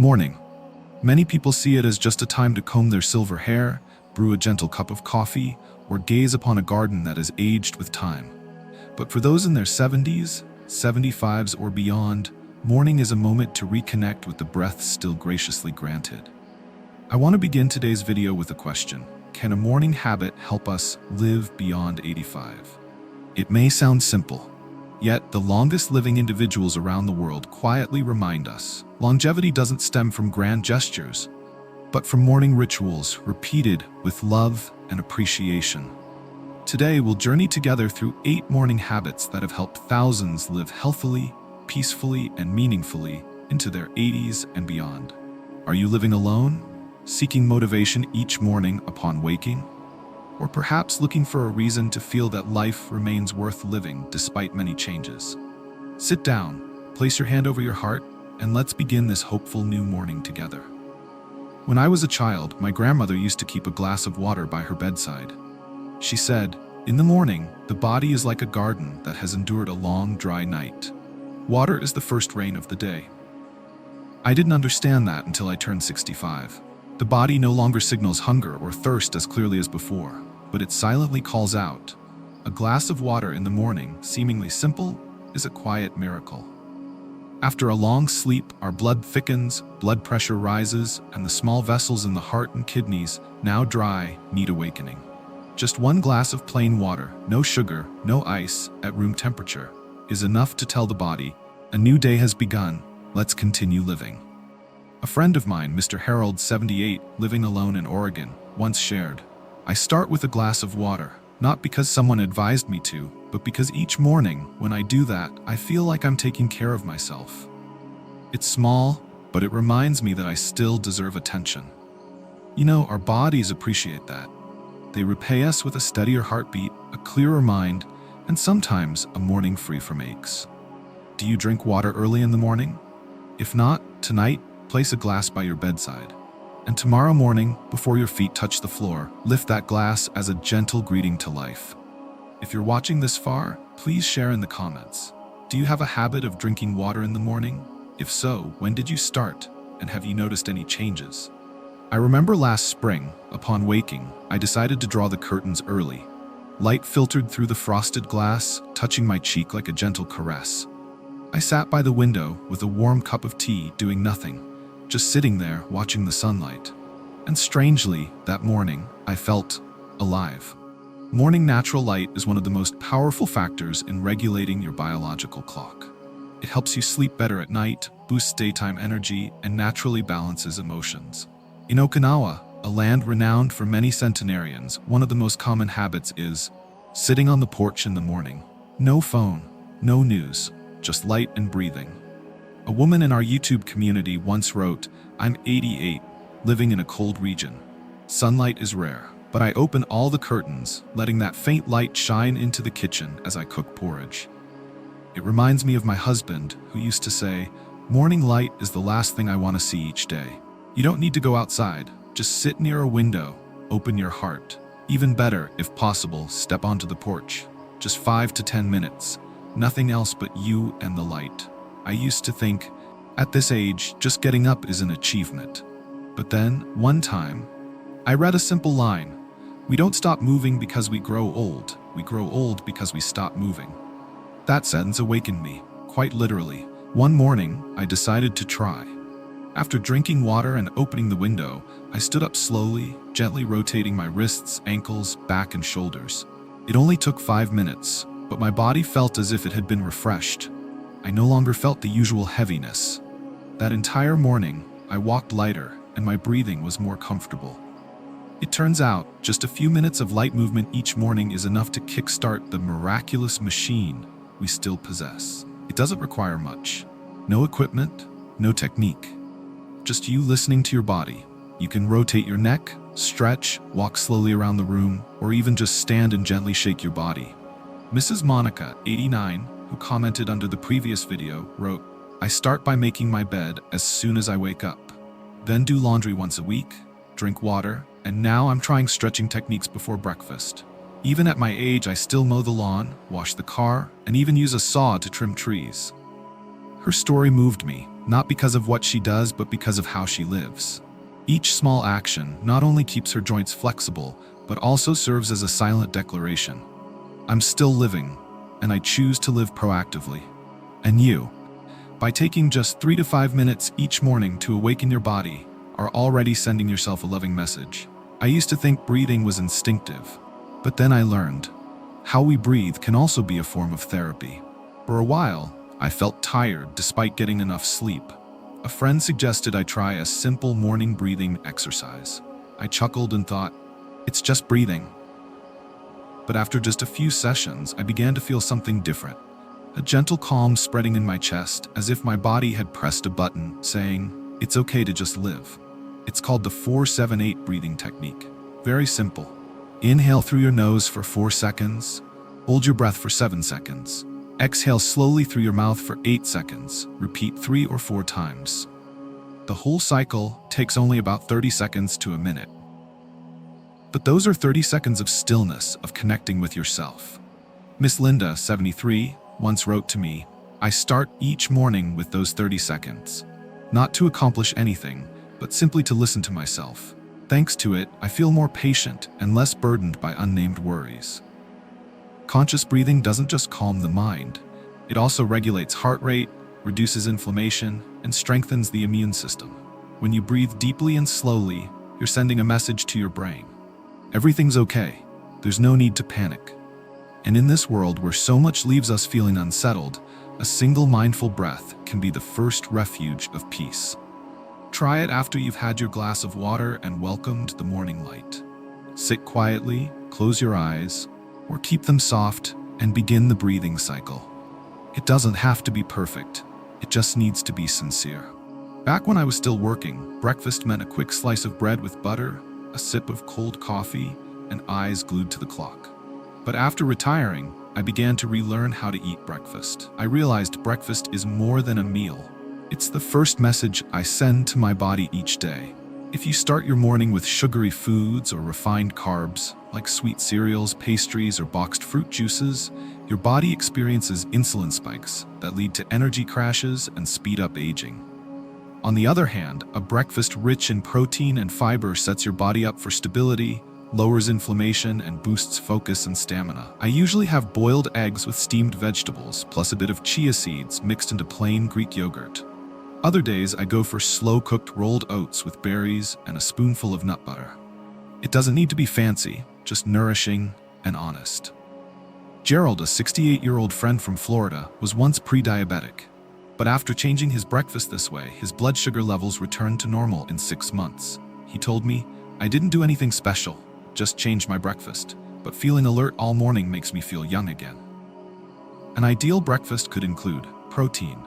Morning. Many people see it as just a time to comb their silver hair, brew a gentle cup of coffee, or gaze upon a garden that has aged with time. But for those in their 70s, 75s, or beyond, morning is a moment to reconnect with the breath still graciously granted. I want to begin today's video with a question. Can a morning habit help us live beyond 85? It may sound simple, yet the longest living individuals around the world quietly remind us longevity doesn't stem from grand gestures, but from morning rituals repeated with love and appreciation. Today, we'll journey together through 8 morning habits that have helped thousands live healthily, peacefully, and meaningfully into their 80s and beyond. Are you living alone, seeking motivation each morning upon waking? Or perhaps looking for a reason to feel that life remains worth living despite many changes? Sit down, place your hand over your heart, and let's begin this hopeful new morning together. When I was a child, my grandmother used to keep a glass of water by her bedside. She said, "In the morning, the body is like a garden that has endured a long, dry night. Water is the first rain of the day." I didn't understand that until I turned 65. The body no longer signals hunger or thirst as clearly as before, but it silently calls out. A glass of water in the morning, seemingly simple, is a quiet miracle. After a long sleep, our blood thickens, blood pressure rises, and the small vessels in the heart and kidneys, now dry, need awakening. Just one glass of plain water, no sugar, no ice, at room temperature, is enough to tell the body, a new day has begun, let's continue living. A friend of mine, Mr. Harold, 78, living alone in Oregon, once shared, "I start with a glass of water, not because someone advised me to, but because each morning, when I do that, I feel like I'm taking care of myself. It's small, but it reminds me that I still deserve attention." You know, our bodies appreciate that. They repay us with a steadier heartbeat, a clearer mind, and sometimes a morning free from aches. Do you drink water early in the morning? If not, tonight, place a glass by your bedside. And tomorrow morning, before your feet touch the floor, lift that glass as a gentle greeting to life. If you're watching this far, please share in the comments. Do you have a habit of drinking water in the morning? If so, when did you start? And have you noticed any changes? I remember last spring, upon waking, I decided to draw the curtains early. Light filtered through the frosted glass, touching my cheek like a gentle caress. I sat by the window with a warm cup of tea, doing nothing, just sitting there watching the sunlight. And strangely, that morning, I felt alive. Morning natural light is one of the most powerful factors in regulating your biological clock. It helps you sleep better at night, boosts daytime energy, and naturally balances emotions. In Okinawa, a land renowned for many centenarians, one of the most common habits is sitting on the porch in the morning. No phone, no news, just light and breathing. A woman in our YouTube community once wrote, "I'm 88, living in a cold region. Sunlight is rare, but I open all the curtains, letting that faint light shine into the kitchen as I cook porridge." It reminds me of my husband, who used to say, "Morning light is the last thing I want to see each day." You don't need to go outside, just sit near a window, open your heart. Even better, if possible, step onto the porch. Just 5 to 10 minutes, nothing else but you and the light. I used to think, at this age, just getting up is an achievement. But then, one time, I read a simple line. We don't stop moving because we grow old old because we stop moving. That sentence awakened me, quite literally. One morning, I decided to try. After drinking water and opening the window, I stood up slowly, gently rotating my wrists, ankles, back, and shoulders. It only took 5 minutes, but my body felt as if it had been refreshed. I no longer felt the usual heaviness. That entire morning, I walked lighter, and my breathing was more comfortable. It turns out, just a few minutes of light movement each morning is enough to kickstart the miraculous machine we still possess. It doesn't require much. No equipment, no technique. Just you listening to your body. You can rotate your neck, stretch, walk slowly around the room, or even just stand and gently shake your body. Mrs. Monica, 89, who commented under the previous video, wrote, "I start by making my bed as soon as I wake up. Then do laundry once a week, drink water, and now I'm trying stretching techniques before breakfast. Even at my age, I still mow the lawn, wash the car, and even use a saw to trim trees." Her story moved me, not because of what she does, but because of how she lives. Each small action not only keeps her joints flexible, but also serves as a silent declaration. I'm still living, and I choose to live proactively. And you, by taking just 3 to 5 minutes each morning to awaken your body, are already sending yourself a loving message. I used to think breathing was instinctive, but then I learned how we breathe can also be a form of therapy. For a while, I felt tired despite getting enough sleep. A friend suggested I try a simple morning breathing exercise. I chuckled and thought, it's just breathing. But after just a few sessions, I began to feel something different. A gentle calm spreading in my chest, as if my body had pressed a button saying, it's okay to just live. It's called the 4-7-8 breathing technique. Very simple. Inhale through your nose for 4 seconds. Hold your breath for 7 seconds. Exhale slowly through your mouth for 8 seconds. Repeat 3 or 4 times. The whole cycle takes only about 30 seconds to a minute. But those are 30 seconds of stillness, of connecting with yourself. Miss Linda, 73, once wrote to me, I start each morning with those 30 seconds. Not to accomplish anything, but simply to listen to myself. Thanks to it, I feel more patient and less burdened by unnamed worries. Conscious breathing doesn't just calm the mind, it also regulates heart rate, reduces inflammation, and strengthens the immune system. When you breathe deeply and slowly, you're sending a message to your brain. Everything's okay. There's no need to panic. And in this world where so much leaves us feeling unsettled, a single mindful breath can be the first refuge of peace. Try it after you've had your glass of water and welcomed the morning light. Sit quietly, close your eyes, or keep them soft, and begin the breathing cycle. It doesn't have to be perfect. It just needs to be sincere. Back when I was still working, breakfast meant a quick slice of bread with butter, a sip of cold coffee, and eyes glued to the clock. But after retiring, I began to relearn how to eat breakfast. I realized breakfast is more than a meal. It's the first message I send to my body each day. If you start your morning with sugary foods or refined carbs, like sweet cereals, pastries, or boxed fruit juices, your body experiences insulin spikes that lead to energy crashes and speed up aging. On the other hand, a breakfast rich in protein and fiber sets your body up for stability, lowers inflammation, and boosts focus and stamina. I usually have boiled eggs with steamed vegetables, plus a bit of chia seeds mixed into plain Greek yogurt. Other days, I go for slow-cooked rolled oats with berries and a spoonful of nut butter. It doesn't need to be fancy, just nourishing and honest. Gerald, a 68-year-old friend from Florida, was once pre-diabetic. But after changing his breakfast this way, his blood sugar levels returned to normal in 6 months. He told me, I didn't do anything special, just changed my breakfast, but feeling alert all morning makes me feel young again. An ideal breakfast could include protein,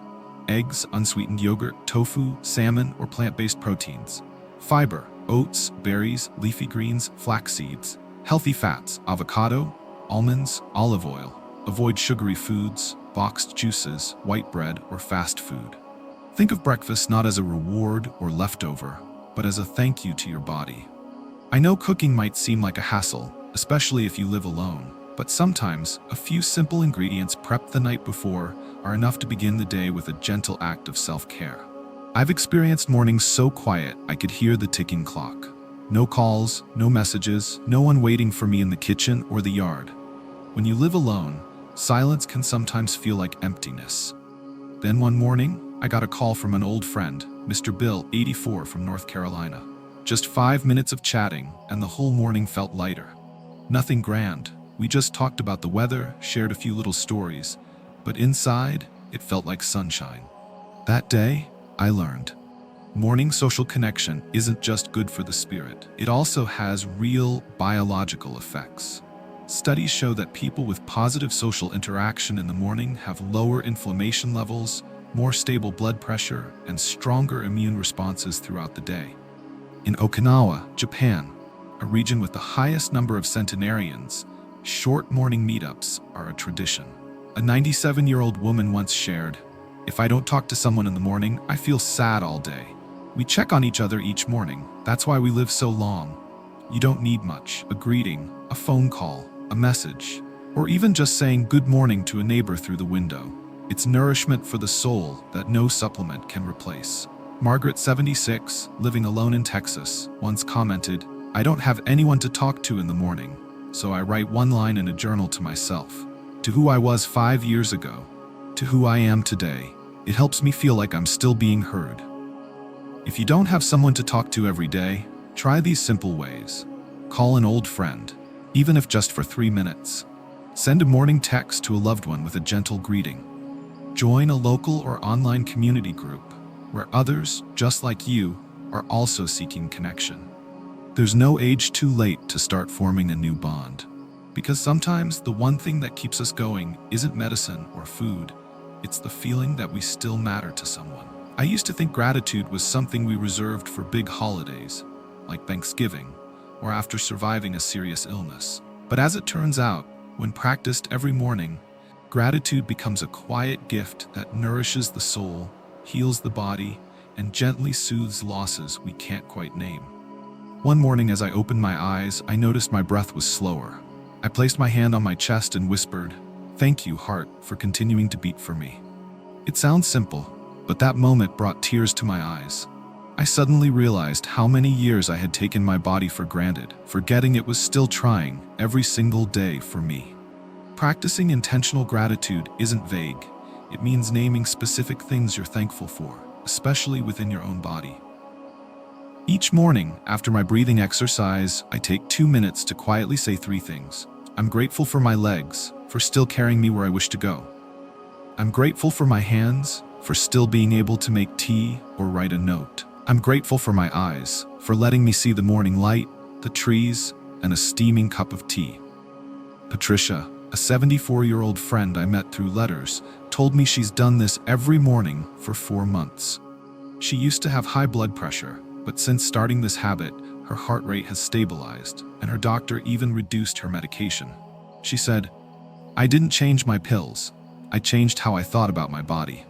eggs, unsweetened yogurt, tofu, salmon, or plant-based proteins. Fiber, oats, berries, leafy greens, flax seeds. Healthy fats, avocado, almonds, olive oil. Avoid sugary foods, boxed juices, white bread, or fast food. Think of breakfast not as a reward or leftover, but as a thank you to your body. I know cooking might seem like a hassle, especially if you live alone, but sometimes a few simple ingredients prepped the night before are enough to begin the day with a gentle act of self-care. I've experienced mornings so quiet I could hear the ticking clock. No calls, no messages, no one waiting for me in the kitchen or the yard. When you live alone, silence can sometimes feel like emptiness. Then one morning, I got a call from an old friend, Mr. Bill, 84, from North Carolina. Just 5 minutes of chatting, and the whole morning felt lighter. Nothing grand. We just talked about the weather, shared a few little stories, but inside, it felt like sunshine. That day, I learned. Morning social connection isn't just good for the spirit. It also has real biological effects. Studies show that people with positive social interaction in the morning have lower inflammation levels, more stable blood pressure, and stronger immune responses throughout the day. In Okinawa, Japan, a region with the highest number of centenarians, short morning meetups are a tradition. A 97-year-old woman once shared, "If I don't talk to someone in the morning, I feel sad all day. We check on each other each morning. That's why we live so long. You don't need much. A greeting, a phone call, a message, or even just saying good morning to a neighbor through the window. It's nourishment for the soul that no supplement can replace. Margaret, 76, living alone in Texas, once commented, "I don't have anyone to talk to in the morning, so I write one line in a journal to myself. To who I was 5 years ago, to who I am today. It helps me feel like I'm still being heard." If you don't have someone to talk to every day, try these simple ways. Call an old friend, even if just for 3 minutes. Send a morning text to a loved one with a gentle greeting. Join a local or online community group where others, just like you, are also seeking connection. There's no age too late to start forming a new bond. Because sometimes the one thing that keeps us going isn't medicine or food, it's the feeling that we still matter to someone. I used to think gratitude was something we reserved for big holidays, like Thanksgiving, or after surviving a serious illness. But as it turns out, when practiced every morning, gratitude becomes a quiet gift that nourishes the soul, heals the body, and gently soothes losses we can't quite name. One morning as I opened my eyes, I noticed my breath was slower. I placed my hand on my chest and whispered, "Thank you, heart, for continuing to beat for me." It sounds simple, but that moment brought tears to my eyes. I suddenly realized how many years I had taken my body for granted, forgetting it was still trying every single day for me. Practicing intentional gratitude isn't vague. It means naming specific things you're thankful for, especially within your own body. Each morning, after my breathing exercise, I take 2 minutes to quietly say 3 things. I'm grateful for my legs, for still carrying me where I wish to go. I'm grateful for my hands, for still being able to make tea or write a note. I'm grateful for my eyes, for letting me see the morning light, the trees, and a steaming cup of tea. Patricia, a 74-year-old friend I met through letters, told me she's done this every morning for 4 months. She used to have high blood pressure, but since starting this habit, her heart rate has stabilized, and her doctor even reduced her medication. She said, "I didn't change my pills. I changed how I thought about my body."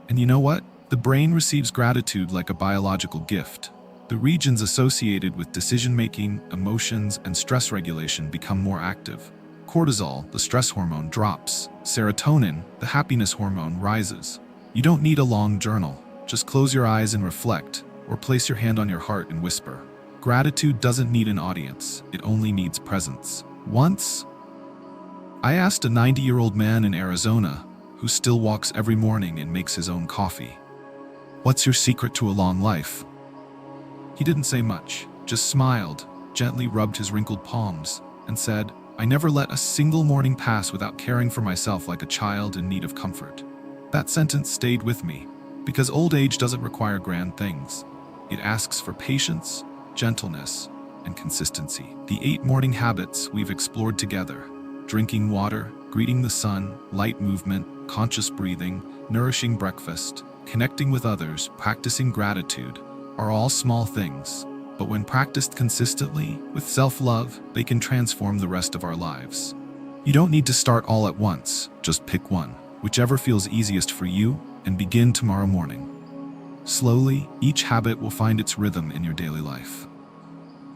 And you know what? The brain receives gratitude like a biological gift. The regions associated with decision-making, emotions, and stress regulation become more active. Cortisol, the stress hormone, drops. Serotonin, the happiness hormone, rises. You don't need a long journal. Just close your eyes and reflect, or place your hand on your heart and whisper. Gratitude doesn't need an audience. It only needs presence. Once, I asked a 90-year-old man in Arizona, who still walks every morning and makes his own coffee, "What's your secret to a long life?" He didn't say much, just smiled, gently rubbed his wrinkled palms, and said, "I never let a single morning pass without caring for myself like a child in need of comfort." That sentence stayed with me, because old age doesn't require grand things. It asks for patience, gentleness, and consistency. The 8 morning habits we've explored together, drinking water, greeting the sun, light movement, conscious breathing, nourishing breakfast, connecting with others, practicing gratitude, are all small things. But when practiced consistently, with self-love, they can transform the rest of our lives. You don't need to start all at once, just pick one, whichever feels easiest for you, and begin tomorrow morning. Slowly, each habit will find its rhythm in your daily life.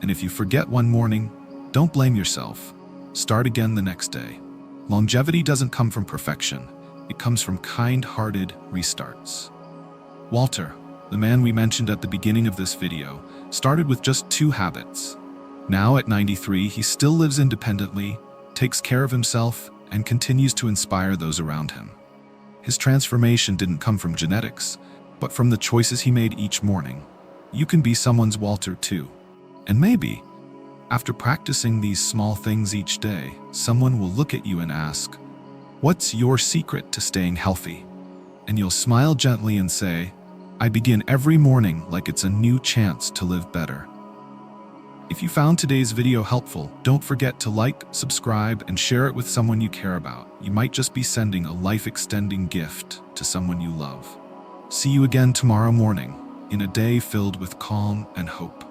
And if you forget one morning, don't blame yourself. Start again the next day. Longevity doesn't come from perfection. It comes from kind-hearted restarts. Walter, the man we mentioned at the beginning of this video, started with just 2 habits. Now at 93, he still lives independently, takes care of himself, and continues to inspire those around him. His transformation didn't come from genetics, but from the choices he made each morning. You can be someone's Walter too. And maybe, after practicing these small things each day, someone will look at you and ask, "What's your secret to staying healthy?" And you'll smile gently and say, "I begin every morning like it's a new chance to live better." If you found today's video helpful, don't forget to like, subscribe, and share it with someone you care about. You might just be sending a life-extending gift to someone you love. See you again tomorrow morning, in a day filled with calm and hope.